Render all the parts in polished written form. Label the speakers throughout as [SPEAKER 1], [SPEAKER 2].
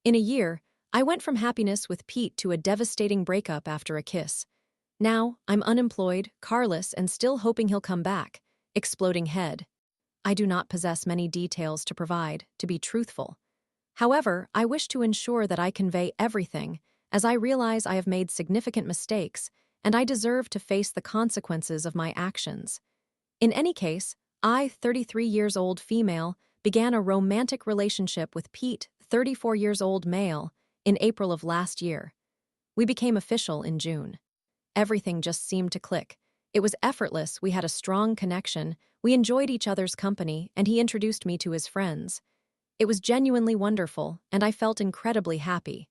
[SPEAKER 1] In a year, I went from happiness with Pete to a devastating breakup after a kiss. Now, I'm unemployed, carless, and still hoping he'll come back. Exploding head. I do not possess many details to provide, to be truthful. However, I wish to ensure that I convey everything, as I realize I have made significant mistakes, and I deserve to face the consequences of my actions. In any case, I, 33 years old female, began a romantic relationship with Pete, 34 years old male, in April of last year. We became official in June. Everything just seemed to click. It was effortless, we had a strong connection, we enjoyed each other's company, and he introduced me to his friends. It was genuinely wonderful, and I felt incredibly happy.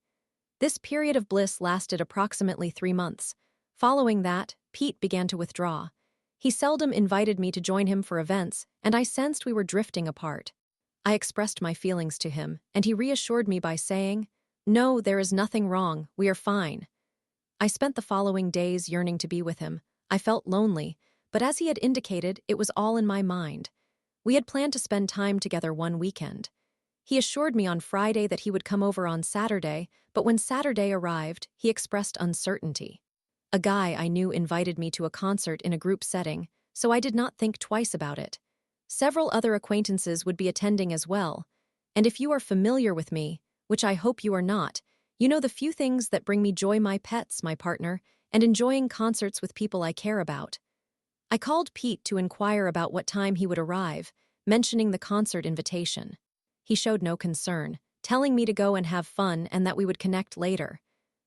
[SPEAKER 1] This period of bliss lasted approximately 3 months. Following that, Pete began to withdraw. He seldom invited me to join him for events, and I sensed we were drifting apart. I expressed my feelings to him, and he reassured me by saying, "No, there is nothing wrong, we are fine." I spent the following days yearning to be with him. I felt lonely, but as he had indicated, it was all in my mind. We had planned to spend time together one weekend. He assured me on Friday that he would come over on Saturday, but when Saturday arrived, he expressed uncertainty. A guy I knew invited me to a concert in a group setting, so I did not think twice about it. Several other acquaintances would be attending as well, and if you are familiar with me, which I hope you are not, you know the few things that bring me joy: my pets, my partner, and enjoying concerts with people I care about. I called Pete to inquire about what time he would arrive, mentioning the concert invitation. He showed no concern, telling me to go and have fun and that we would connect later.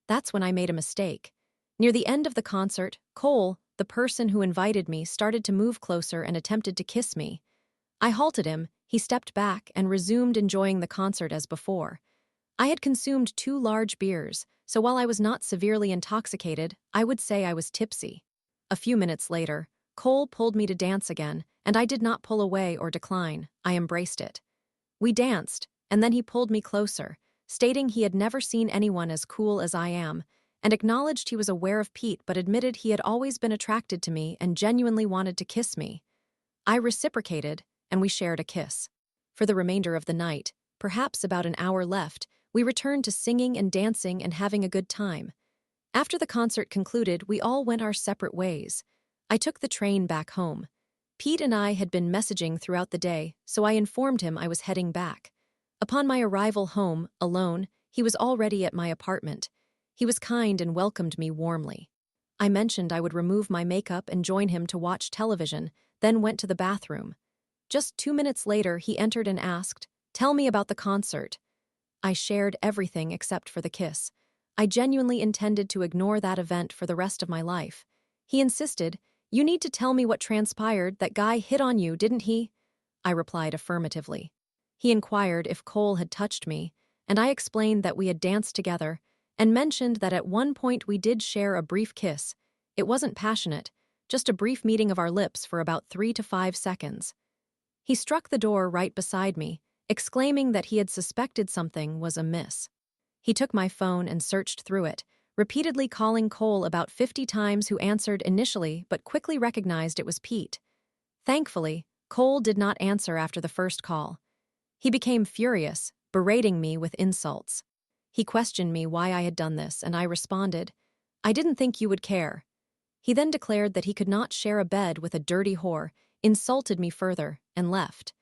[SPEAKER 1] That's when I made a mistake. Near the end of the concert, Cole, the person who invited me, started to move closer and attempted to kiss me. I halted him, he stepped back and resumed enjoying the concert as before. I had consumed 2 large beers, so while I was not severely intoxicated, I would say I was tipsy. A few minutes later, Cole pulled me to dance again, and I did not pull away or decline, I embraced it. We danced, and then he pulled me closer, stating he had never seen anyone as cool as I am, and acknowledged he was aware of Pete but admitted he had always been attracted to me and genuinely wanted to kiss me. I reciprocated, and we shared a kiss. For the remainder of the night, perhaps about an hour left, we returned to singing and dancing and having a good time. After the concert concluded, we all went our separate ways. I took the train back home. Pete and I had been messaging throughout the day, so I informed him I was heading back. Upon my arrival home, alone, he was already at my apartment. He was kind and welcomed me warmly. I mentioned I would remove my makeup and join him to watch television, then went to the bathroom. Just 2 minutes later, he entered and asked, "Tell me about the concert." I shared everything except for the kiss. I genuinely intended to ignore that event for the rest of my life. He insisted, "You need to tell me what transpired. That guy hit on you, didn't he?" I replied affirmatively. He inquired if Cole had touched me, and I explained that we had danced together, and mentioned that at one point we did share a brief kiss. It wasn't passionate, just a brief meeting of our lips for about 3 to 5 seconds. He struck the door right beside me, exclaiming that he had suspected something was amiss. He took my phone and searched through it, repeatedly calling Cole about 50 times, who answered initially but quickly recognized it was Pete. Thankfully, Cole did not answer after the first call. He became furious, berating me with insults. He questioned me why I had done this, and I responded, "I didn't think you would care." He then declared that he could not share a bed with a dirty whore, insulted me further, and left.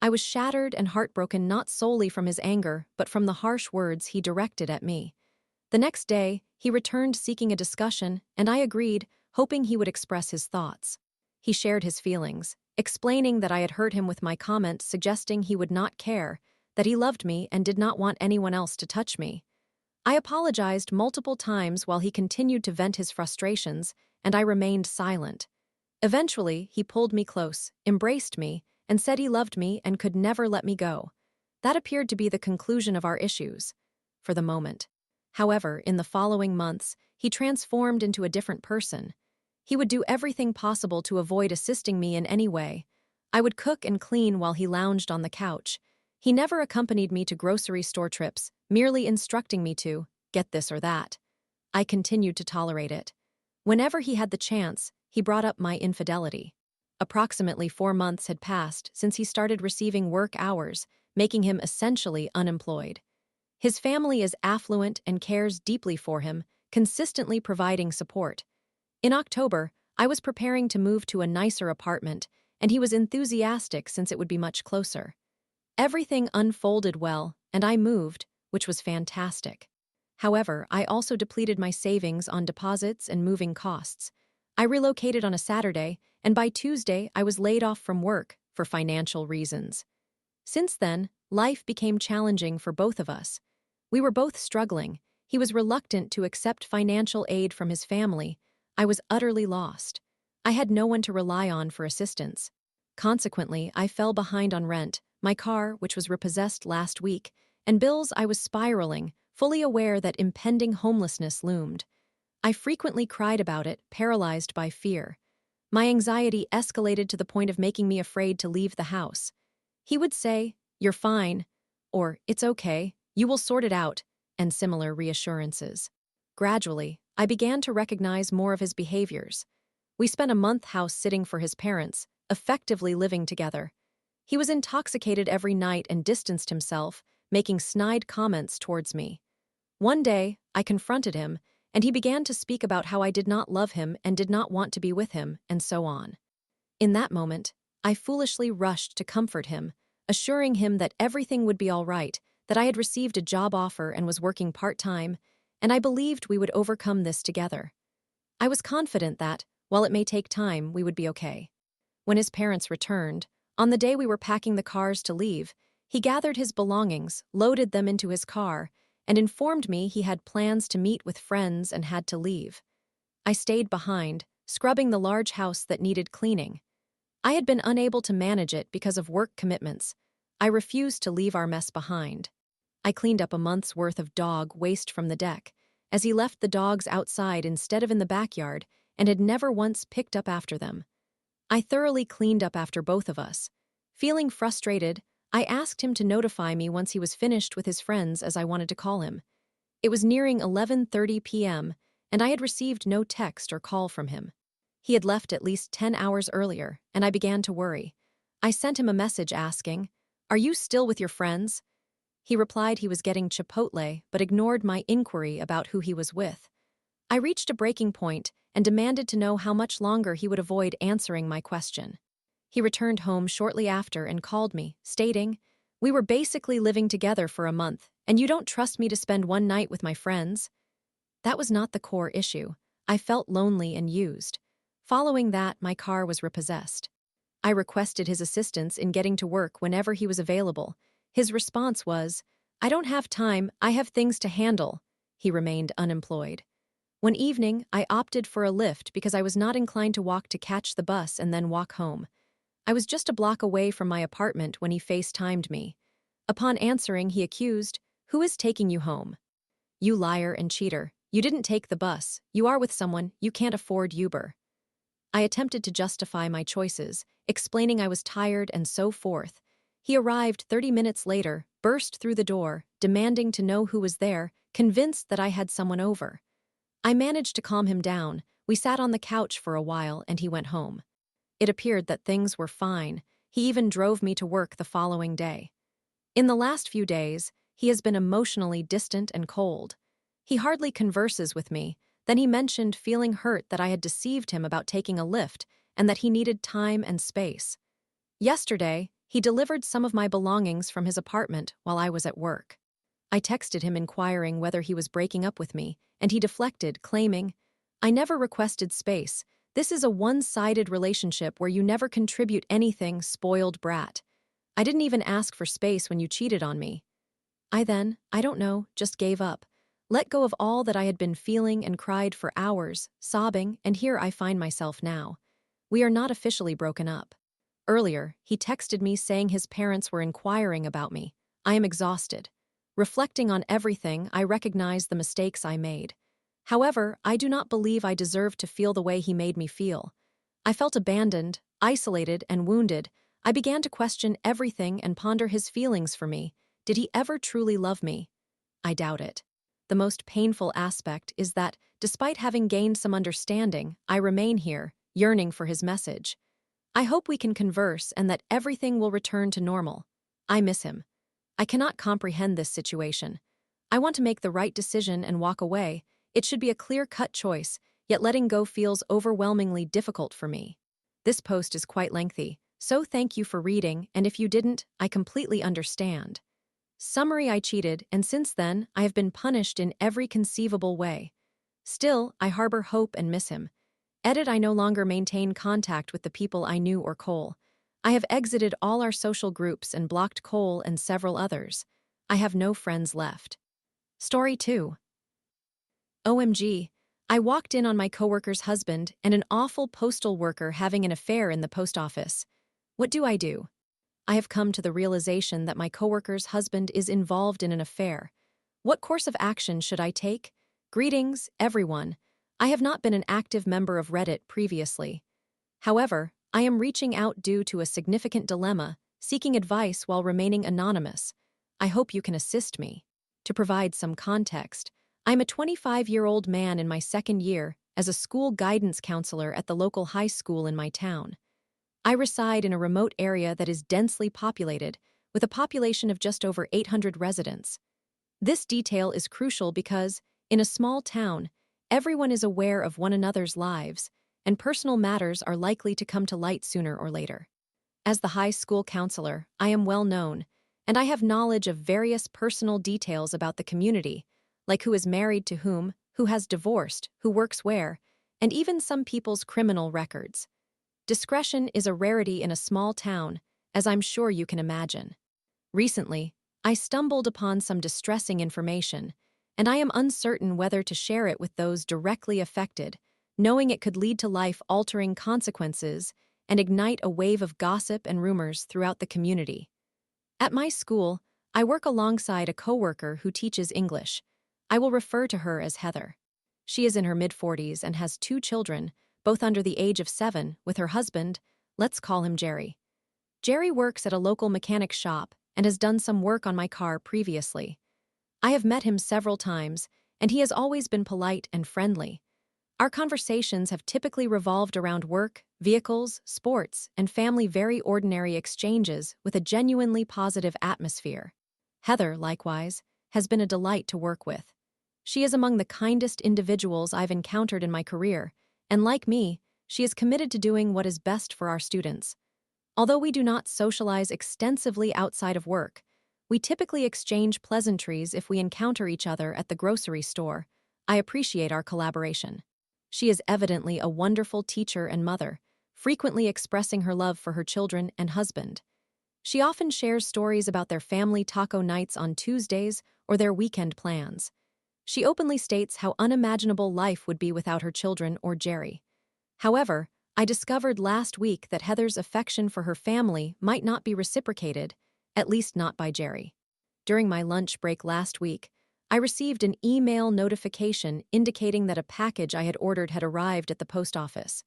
[SPEAKER 1] I was shattered and heartbroken, not solely from his anger, but from the harsh words he directed at me. The next day, he returned seeking a discussion, and I agreed, hoping he would express his thoughts. He shared his feelings, explaining that I had hurt him with my comment suggesting he would not care, that he loved me and did not want anyone else to touch me. I apologized multiple times while he continued to vent his frustrations, and I remained silent. Eventually, he pulled me close, embraced me, and said he loved me and could never let me go. That appeared to be the conclusion of our issues, for the moment. However, in the following months, he transformed into a different person. He would do everything possible to avoid assisting me in any way. I would cook and clean while he lounged on the couch. He never accompanied me to grocery store trips, merely instructing me to get this or that. I continued to tolerate it. Whenever he had the chance, he brought up my infidelity. Approximately 4 months had passed since he started receiving work hours, making him essentially unemployed. His family is affluent and cares deeply for him, consistently providing support. In October, I was preparing to move to a nicer apartment, and he was enthusiastic since it would be much closer. Everything unfolded well, and I moved, which was fantastic. However, I also depleted my savings on deposits and moving costs. I relocated on a Saturday, and by Tuesday, I was laid off from work for financial reasons. Since then, life became challenging for both of us. We were both struggling. He was reluctant to accept financial aid from his family. I was utterly lost. I had no one to rely on for assistance. Consequently, I fell behind on rent, my car, which was repossessed last week, and bills. I was spiraling, fully aware that impending homelessness loomed. I frequently cried about it, paralyzed by fear. My anxiety escalated to the point of making me afraid to leave the house. He would say, "You're fine," or "It's okay, you will sort it out," and similar reassurances. Gradually, I began to recognize more of his behaviors. We spent a month house sitting for his parents, effectively living together. He was intoxicated every night and distanced himself, making snide comments towards me. One day, I confronted him, and he began to speak about how I did not love him and did not want to be with him, and so on. In that moment, I foolishly rushed to comfort him, assuring him that everything would be all right, that I had received a job offer and was working part-time, and I believed we would overcome this together. I was confident that, while it may take time, we would be okay. When his parents returned, on the day we were packing the cars to leave, he gathered his belongings, loaded them into his car, and informed me he had plans to meet with friends and had to leave. I stayed behind, scrubbing the large house that needed cleaning. I had been unable to manage it because of work commitments. I refused to leave our mess behind. I cleaned up a month's worth of dog waste from the deck, as he left the dogs outside instead of in the backyard and had never once picked up after them. I thoroughly cleaned up after both of us. Feeling frustrated, I asked him to notify me once he was finished with his friends, as I wanted to call him. It was nearing 11:30 p.m., and I had received no text or call from him. He had left at least 10 hours earlier, and I began to worry. I sent him a message asking, "Are you still with your friends?" He replied he was getting Chipotle, but ignored my inquiry about who he was with. I reached a breaking point and demanded to know how much longer he would avoid answering my question. He returned home shortly after and called me, stating, "We were basically living together for a month, and you don't trust me to spend one night with my friends?" That was not the core issue. I felt lonely and used. Following that, my car was repossessed. I requested his assistance in getting to work whenever he was available. His response was, "I don't have time, I have things to handle." He remained unemployed. One evening, I opted for a lift because I was not inclined to walk to catch the bus and then walk home. I was just a block away from my apartment when he FaceTimed me. Upon answering, he accused, "Who is taking you home?" "You liar and cheater. You didn't take the bus. You are with someone. You can't afford Uber." I attempted to justify my choices, explaining I was tired and so forth. He arrived 30 minutes later, burst through the door, demanding to know who was there, convinced that I had someone over. I managed to calm him down. We sat on the couch for a while and he went home. It appeared that things were fine. He even drove me to work the following day. In the last few days, he has been emotionally distant and cold. He hardly converses with me. Then he mentioned feeling hurt that I had deceived him about taking a lift and that he needed time and space. Yesterday, he delivered some of my belongings from his apartment while I was at work. I texted him inquiring whether he was breaking up with me, and he deflected, claiming, "I never requested space. This is a one-sided relationship where you never contribute anything, spoiled brat. I didn't even ask for space when you cheated on me." I don't know, just gave up. Let go of all that I had been feeling and cried for hours, sobbing, and here I find myself now. We are not officially broken up. Earlier, he texted me saying his parents were inquiring about me. I am exhausted. Reflecting on everything, I recognize the mistakes I made. However, I do not believe I deserve to feel the way he made me feel. I felt abandoned, isolated, and wounded. I began to question everything and ponder his feelings for me. Did he ever truly love me? I doubt it. The most painful aspect is that, despite having gained some understanding, I remain here, yearning for his message. I hope we can converse and that everything will return to normal. I miss him. I cannot comprehend this situation. I want to make the right decision and walk away. It should be a clear-cut choice, yet letting go feels overwhelmingly difficult for me. This post is quite lengthy, so thank you for reading, and if you didn't, I completely understand. Summary: I cheated, and since then, I have been punished in every conceivable way. Still, I harbor hope and miss him. Edit: I no longer maintain contact with the people I knew or Cole. I have exited all our social groups and blocked Cole and several others. I have no friends left. Story 2. OMG. I walked in on my coworker's husband and an awful postal worker having an affair in the post office. What do? I have come to the realization that my coworker's husband is involved in an affair. What course of action should I take? Greetings, everyone. I have not been an active member of Reddit previously. However, I am reaching out due to a significant dilemma, seeking advice while remaining anonymous. I hope you can assist me. To provide some context, I'm a 25-year-old man in my second year as a school guidance counselor at the local high school in my town. I reside in a remote area that is densely populated, with a population of just over 800 residents. This detail is crucial because, in a small town, everyone is aware of one another's lives, and personal matters are likely to come to light sooner or later. As the high school counselor, I am well known, and I have knowledge of various personal details about the community, like who is married to whom, who has divorced, who works where, and even some people's criminal records. Discretion is a rarity in a small town, as I'm sure you can imagine. Recently, I stumbled upon some distressing information, and I am uncertain whether to share it with those directly affected, knowing it could lead to life-altering consequences and ignite a wave of gossip and rumors throughout the community. At my school, I work alongside a coworker who teaches English. I will refer to her as Heather. She is in her mid-40s and has 2 children, both under the age of 7, with her husband. Let's call him Jerry. Jerry works at a local mechanic shop and has done some work on my car previously. I have met him several times, and he has always been polite and friendly. Our conversations have typically revolved around work, vehicles, sports, and family, very ordinary exchanges with a genuinely positive atmosphere. Heather, likewise, has been a delight to work with. She is among the kindest individuals I've encountered in my career, and like me, she is committed to doing what is best for our students. Although we do not socialize extensively outside of work, we typically exchange pleasantries if we encounter each other at the grocery store. I appreciate our collaboration. She is evidently a wonderful teacher and mother, frequently expressing her love for her children and husband. She often shares stories about their family taco nights on Tuesdays or their weekend plans. She openly states how unimaginable life would be without her children or Jerry. However, I discovered last week that Heather's affection for her family might not be reciprocated, at least not by Jerry. During my lunch break last week, I received an email notification indicating that a package I had ordered had arrived at the post office.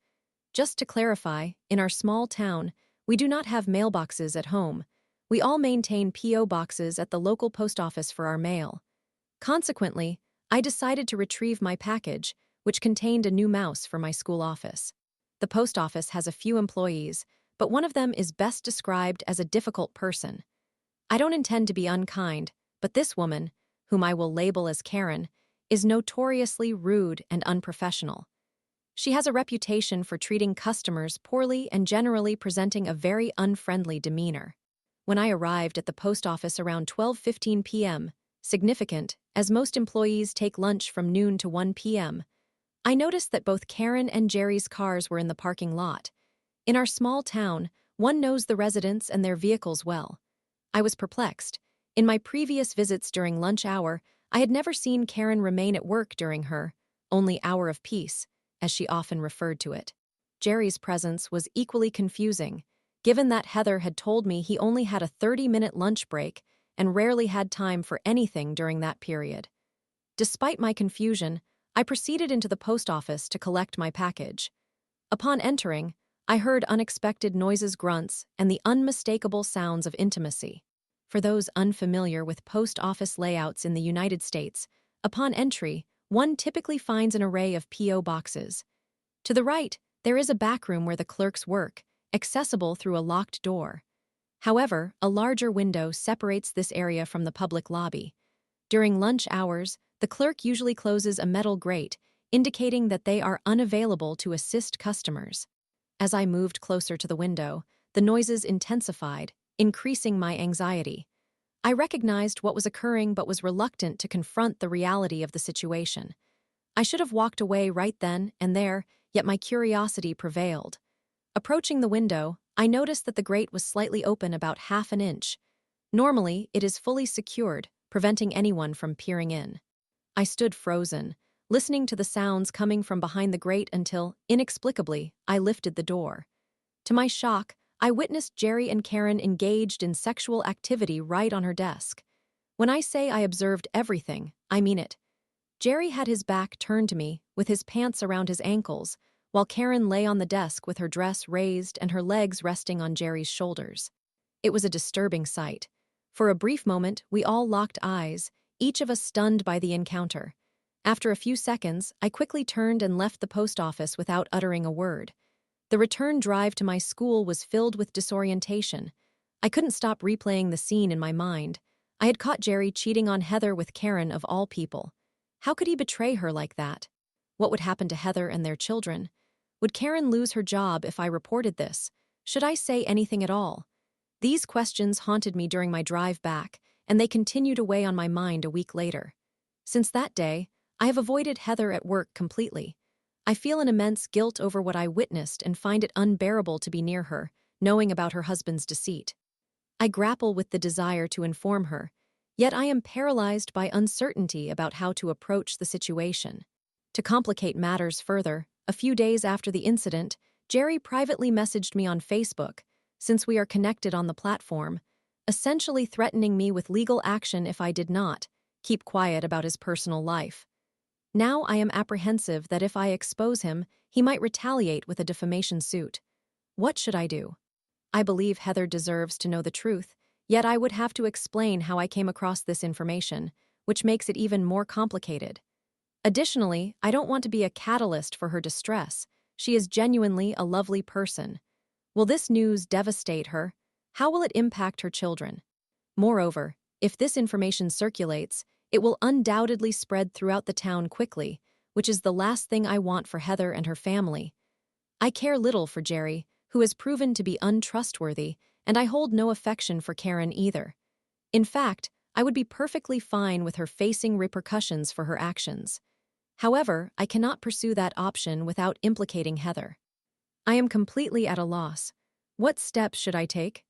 [SPEAKER 1] Just to clarify, in our small town, we do not have mailboxes at home. We all maintain P.O. boxes at the local post office for our mail. Consequently, I decided to retrieve my package, which contained a new mouse for my school office. The post office has a few employees, but one of them is best described as a difficult person. I don't intend to be unkind, but this woman, whom I will label as Karen, is notoriously rude and unprofessional. She has a reputation for treating customers poorly and generally presenting a very unfriendly demeanor. When I arrived at the post office around 12:15 p.m., significant, as most employees take lunch from noon to 1 p.m., I noticed that both Karen and Jerry's cars were in the parking lot. In our small town, one knows the residents and their vehicles well. I was perplexed. In my previous visits during lunch hour, I had never seen Karen remain at work during her only hour of peace, as she often referred to it. Jerry's presence was equally confusing, given that Heather had told me he only had a 30-minute lunch break and rarely had time for anything during that period. Despite my confusion, I proceeded into the post office to collect my package. Upon entering, I heard unexpected noises, grunts, and the unmistakable sounds of intimacy. For those unfamiliar with post office layouts in the United States, upon entry, one typically finds an array of P.O. boxes. To the right, there is a back room where the clerks work, accessible through a locked door. However, a larger window separates this area from the public lobby. During lunch hours, the clerk usually closes a metal grate, indicating that they are unavailable to assist customers. As I moved closer to the window, the noises intensified, increasing my anxiety. I recognized what was occurring but was reluctant to confront the reality of the situation. I should have walked away right then and there, yet my curiosity prevailed. Approaching the window, I noticed that the grate was slightly open about half an inch. Normally, it is fully secured, preventing anyone from peering in. I stood frozen, listening to the sounds coming from behind the grate until, inexplicably, I lifted the door. To my shock, I witnessed Jerry and Karen engaged in sexual activity right on her desk. When I say I observed everything, I mean it. Jerry had his back turned to me, with his pants around his ankles, while Karen lay on the desk with her dress raised and her legs resting on Jerry's shoulders. It was a disturbing sight. For a brief moment, we all locked eyes, each of us stunned by the encounter. After a few seconds, I quickly turned and left the post office without uttering a word. The return drive to my school was filled with disorientation. I couldn't stop replaying the scene in my mind. I had caught Jerry cheating on Heather with Karen of all people. How could he betray her like that? What would happen to Heather and their children? Would Karen lose her job if I reported this? Should I say anything at all? These questions haunted me during my drive back, and they continue to weigh on my mind a week later. Since that day, I have avoided Heather at work completely. I feel an immense guilt over what I witnessed and find it unbearable to be near her, knowing about her husband's deceit. I grapple with the desire to inform her, yet I am paralyzed by uncertainty about how to approach the situation. To complicate matters further, a few days after the incident, Jerry privately messaged me on Facebook, since we are connected on the platform, essentially threatening me with legal action if I did not keep quiet about his personal life. Now I am apprehensive that if I expose him, he might retaliate with a defamation suit. What should I do? I believe Heather deserves to know the truth, yet I would have to explain how I came across this information, which makes it even more complicated. Additionally, I don't want to be a catalyst for her distress. She is genuinely a lovely person. Will this news devastate her? How will it impact her children? Moreover, if this information circulates, it will undoubtedly spread throughout the town quickly, which is the last thing I want for Heather and her family. I care little for Jerry, who has proven to be untrustworthy, and I hold no affection for Karen either. In fact, I would be perfectly fine with her facing repercussions for her actions. However, I cannot pursue that option without implicating Heather. I am completely at a loss. What steps should I take?